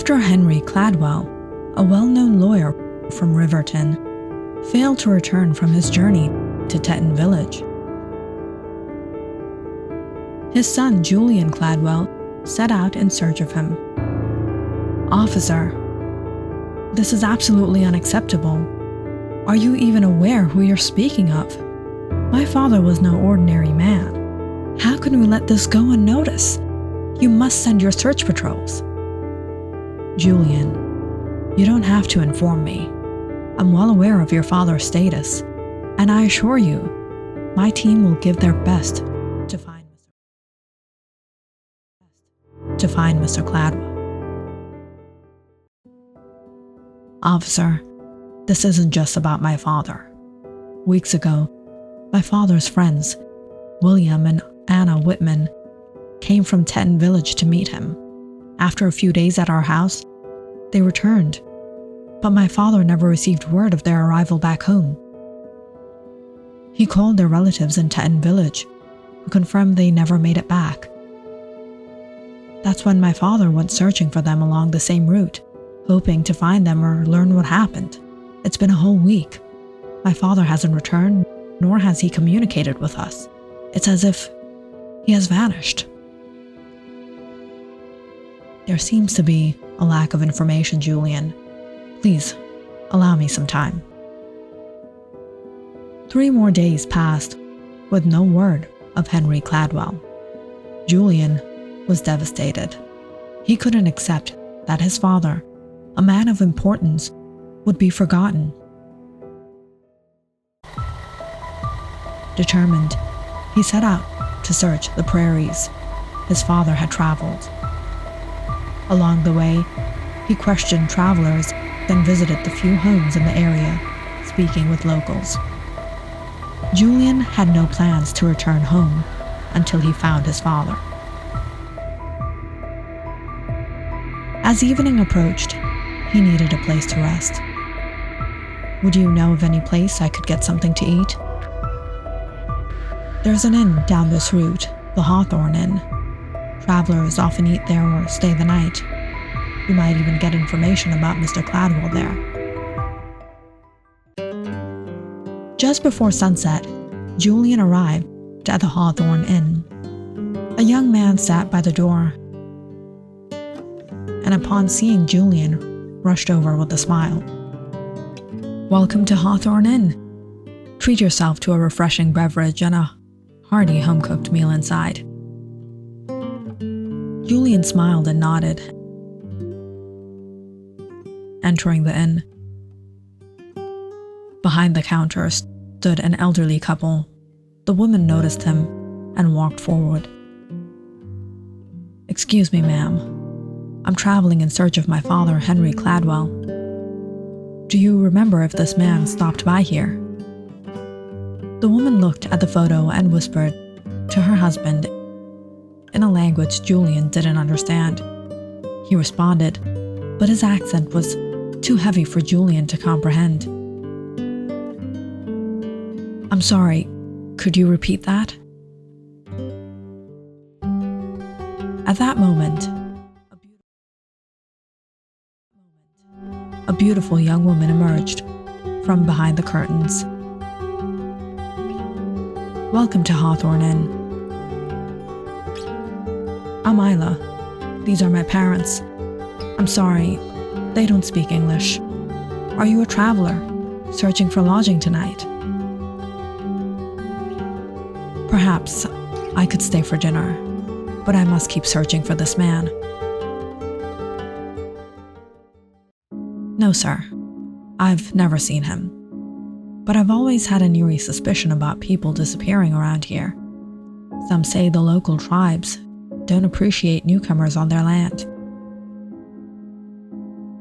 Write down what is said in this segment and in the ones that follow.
After Henry Caldwell, a well-known lawyer from Riverton, failed to return from his journey to Teton Village, his son Julian Caldwell set out in search of him. "Officer, this is absolutely unacceptable. Are you even aware who you're speaking of? My father was no ordinary man. How can we let this go unnoticed? You must send your search patrols." "Julian, you don't have to inform me. I'm well aware of your father's status, and I assure you, my team will give their best to find Mr. Caldwell." "Officer, this isn't just about my father. Weeks ago, my father's friends, William and Anna Whitman, came from Teton Village to meet him. After a few days at our house, they returned, but my father never received word of their arrival back home. He called their relatives in Teton Village, who confirmed they never made it back. That's when my father went searching for them along the same route, hoping to find them or learn what happened. It's been a whole week. My father hasn't returned, nor has he communicated with us. It's as if he has vanished." "There seems to be a lack of information, Julian. Please, allow me some time." 3 more days passed with no word of Henry Caldwell. Julian was devastated. He couldn't accept that his father, a man of importance, would be forgotten. Determined, he set out to search the prairies his father had traveled. Along the way, he questioned travelers, then visited the few homes in the area, speaking with locals. Julian had no plans to return home until he found his father. As evening approached, he needed a place to rest. "Would you know of any place I could get something to eat?" "There's an inn down this route, the Hawthorne Inn. Travelers often eat there or stay the night. You might even get information about Mr. Caldwell there." Just before sunset, Julian arrived at the Hawthorne Inn. A young man sat by the door, and upon seeing Julian, rushed over with a smile. "Welcome to Hawthorne Inn. Treat yourself to a refreshing beverage and a hearty home-cooked meal inside." Julian smiled and nodded. Entering the inn, behind the counter stood an elderly couple. The woman noticed him and walked forward. "Excuse me, ma'am. I'm traveling in search of my father, Henry Caldwell. Do you remember if this man stopped by here?" The woman looked at the photo and whispered to her husband in a language Julian didn't understand. He responded, but his accent was too heavy for Julian to comprehend. "I'm sorry, could you repeat that?" At that moment, a beautiful young woman emerged from behind the curtains. "Welcome to Hawthorne Inn. I'm Isla. These are my parents. I'm sorry, they don't speak English. Are you a traveler, searching for lodging tonight?" "Perhaps I could stay for dinner, but I must keep searching for this man." "No, sir. I've never seen him. But I've always had an eerie suspicion about people disappearing around here. Some say the local tribes don't appreciate newcomers on their land."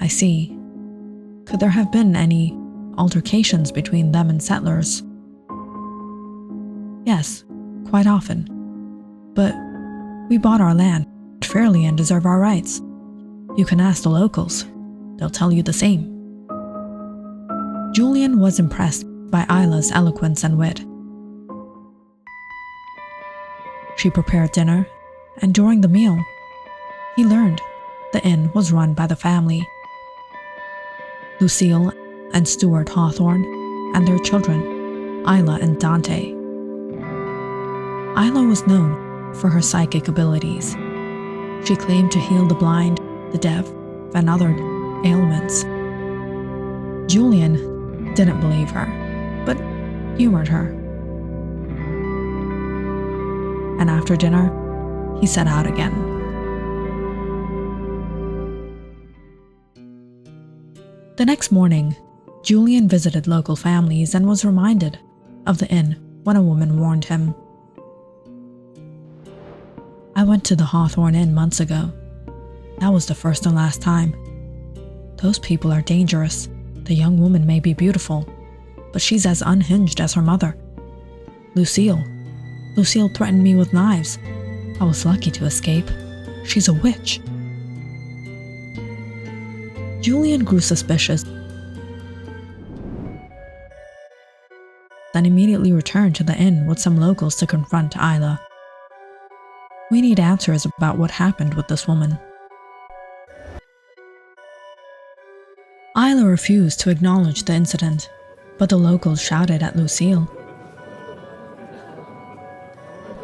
"I see. Could there have been any altercations between them and settlers?" "Yes, quite often. But we bought our land fairly and deserve our rights. You can ask the locals. They'll tell you the same." Julian was impressed by Isla's eloquence and wit. She prepared dinner, and during the meal, he learned The inn was run by the family, Lucille and Stuart Hawthorne, and their children, Isla and Dante. Isla was known for her psychic abilities. She claimed to heal the blind, the deaf, and other ailments. Julian didn't believe her, but humored her. And after dinner, he set out again. The next morning, Julian visited local families and was reminded of the inn when a woman warned him. "I went to the Hawthorne Inn months ago. That was the first and last time. Those people are dangerous. The young woman may be beautiful, but she's as unhinged as her mother. Lucille threatened me with knives. I was lucky to escape. She's a witch." Julian grew suspicious and immediately returned to the inn with some locals to confront Isla. "We need answers about what happened with this woman." Isla refused to acknowledge the incident, but the locals shouted at Lucille,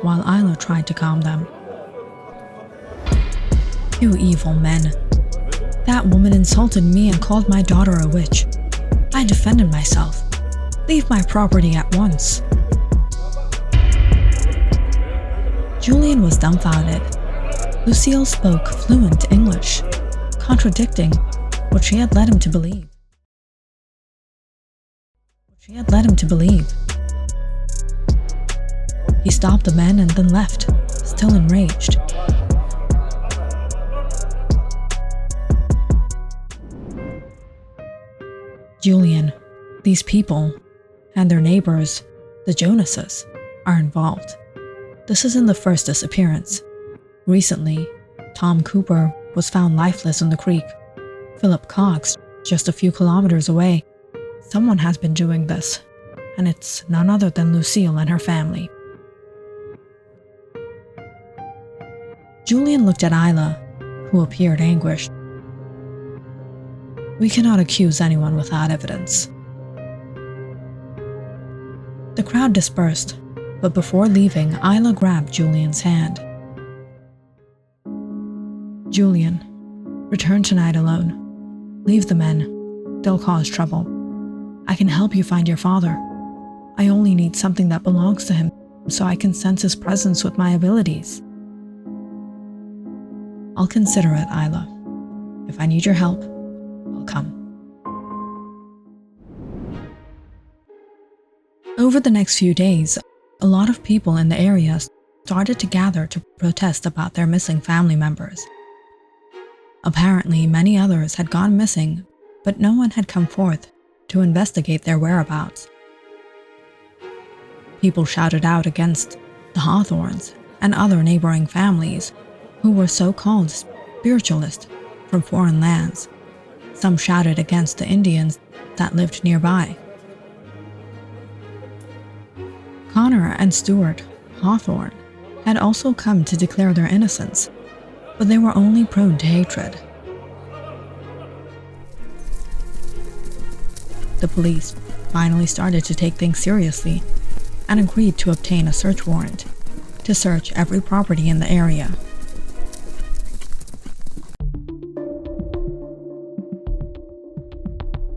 while Isla tried to calm them. "You evil men. That woman insulted me and called my daughter a witch. I defended myself. Leave my property at once." Julian was dumbfounded. Lucille spoke fluent English, contradicting what she had led him to believe. He stopped the men and then left, still enraged. "Julian, these people and their neighbors, the Jonases, are involved. This isn't the first disappearance. Recently, Tom Cooper was found lifeless in the creek. Philip Cox, just a few kilometers away. Someone has been doing this, and it's none other than Lucille and her family." Julian looked at Isla, who appeared anguished. "We cannot accuse anyone without evidence." The crowd dispersed, but before leaving, Isla grabbed Julian's hand. "Julian, return tonight alone. Leave the men. They'll cause trouble. I can help you find your father. I only need something that belongs to him so I can sense his presence with my abilities." "I'll consider it, Isla. If I need your help, I'll come." Over the next few days, a lot of people in the area started to gather to protest about their missing family members. Apparently, many others had gone missing, but no one had come forth to investigate their whereabouts. People shouted out against the Hawthorns and other neighboring families who were so-called spiritualists from foreign lands. Some shouted against the Indians that lived nearby. Connor and Stuart Hawthorne had also come to declare their innocence, but they were only prone to hatred. The police finally started to take things seriously and agreed to obtain a search warrant to search every property in the area.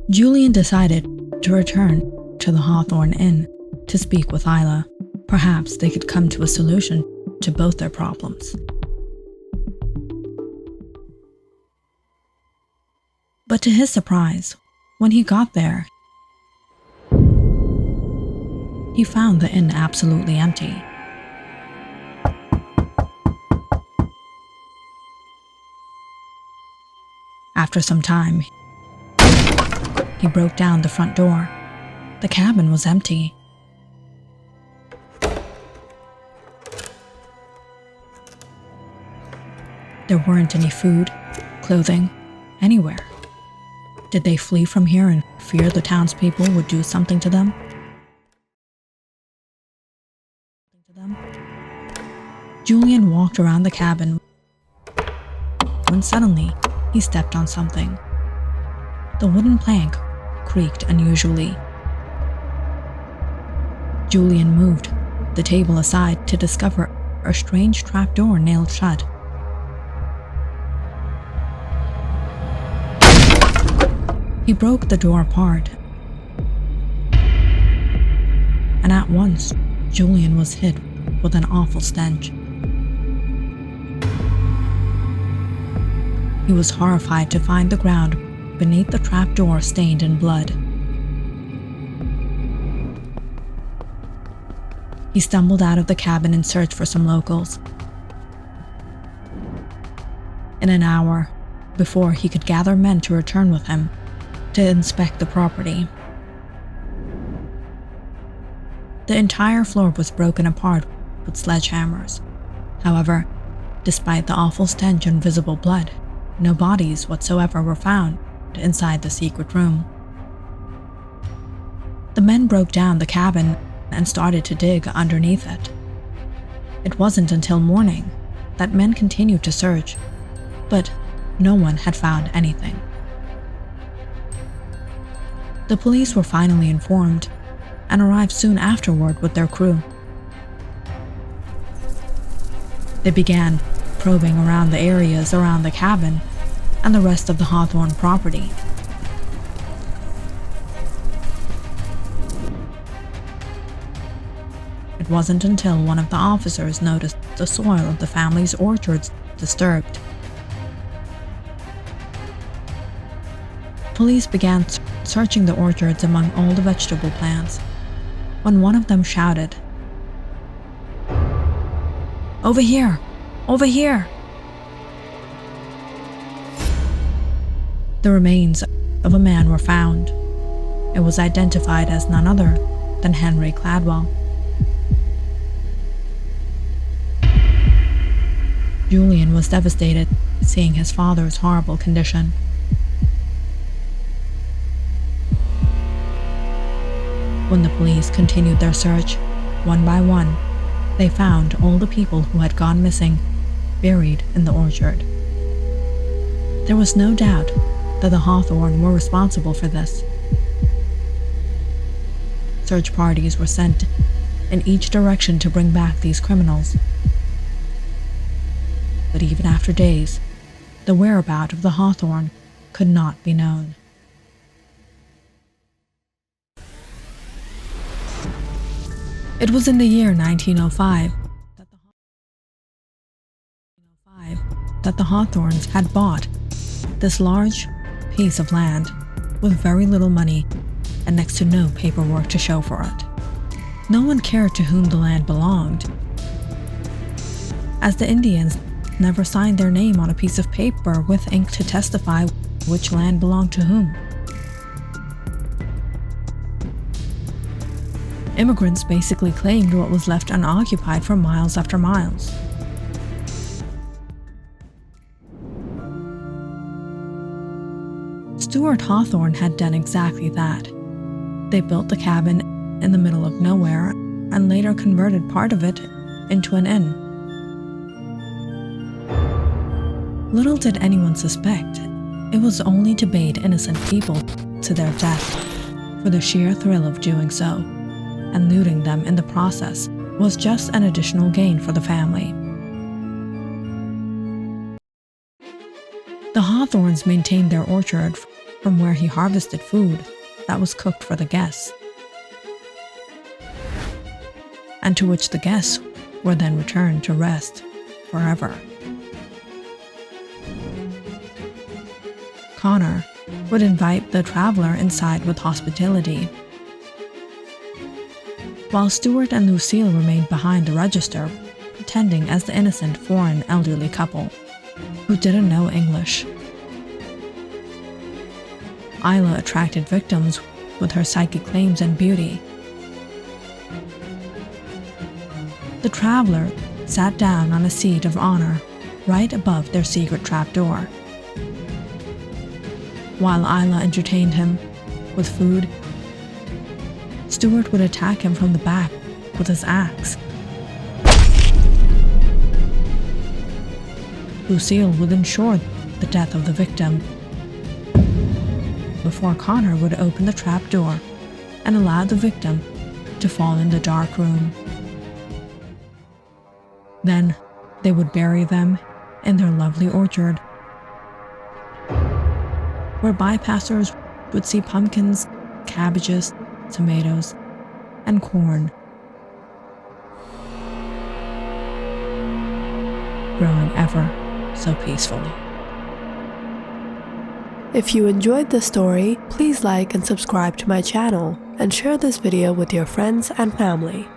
Julian decided to return to the Hawthorne Inn to speak with Isla. Perhaps they could come to a solution to both their problems. But to his surprise, when he got there, he found the inn absolutely empty. After some time, he broke down the front door. The cabin was empty. There weren't any food, clothing, anywhere. Did they flee from here and fear the townspeople would do something to them? Julian walked around the cabin when suddenly he stepped on something. The wooden plank creaked unusually. Julian moved the table aside to discover a strange trapdoor nailed shut. He broke the door apart, and at once Julian was hit with an awful stench. He was horrified to find the ground beneath the trapdoor stained in blood. He stumbled out of the cabin in search for some locals. In an hour, before he could gather men to return with him to inspect the property, the entire floor was broken apart with sledgehammers. However, despite the awful stench and visible blood, no bodies whatsoever were found inside the secret room. The men broke down the cabin and started to dig underneath it. It wasn't until morning that men continued to search, but no one had found anything. The police were finally informed and arrived soon afterward with their crew. They began probing around the areas around the cabin and the rest of the Hawthorne property. It wasn't until one of the officers noticed the soil of the family's orchards disturbed. Police began searching the orchards among all the vegetable plants, when one of them shouted, "Over here! Over here!" The remains of a man were found. It was identified as none other than Henry Caldwell. Julian was devastated seeing his father's horrible condition. When the police continued their search, one by one, they found all the people who had gone missing buried in the orchard. There was no doubt that the Hawthorne were responsible for this. Search parties were sent in each direction to bring back these criminals. But even after days, the whereabouts of the Hawthorne could not be known. It was in the year 1905 that the Hawthornes had bought this large piece of land with very little money and next to no paperwork to show for it. No one cared to whom the land belonged, as the Indians never signed their name on a piece of paper with ink to testify which land belonged to whom. Immigrants basically claimed what was left unoccupied for miles after miles. Stuart Hawthorne had done exactly that. They built the cabin in the middle of nowhere and later converted part of it into an inn. Little did anyone suspect, it was only to bait innocent people to their death for the sheer thrill of doing so, and looting them in the process was just an additional gain for the family. The Hawthornes maintained their orchard from where he harvested food that was cooked for the guests, and to which the guests were then returned to rest forever. Connor would invite the traveler inside with hospitality, while Stuart and Lucille remained behind the register, pretending as the innocent foreign elderly couple who didn't know English. Isla attracted victims with her psychic claims and beauty. The traveler sat down on a seat of honor right above their secret trapdoor. While Isla entertained him with food, Stuart would attack him from the back with his axe. Lucille would ensure the death of the victim before Connor would open the trap door and allow the victim to fall in the dark room. Then they would bury them in their lovely orchard, where bypassers would see pumpkins, cabbages, tomatoes, and corn growing ever so peacefully. If you enjoyed this story, please like and subscribe to my channel and share this video with your friends and family.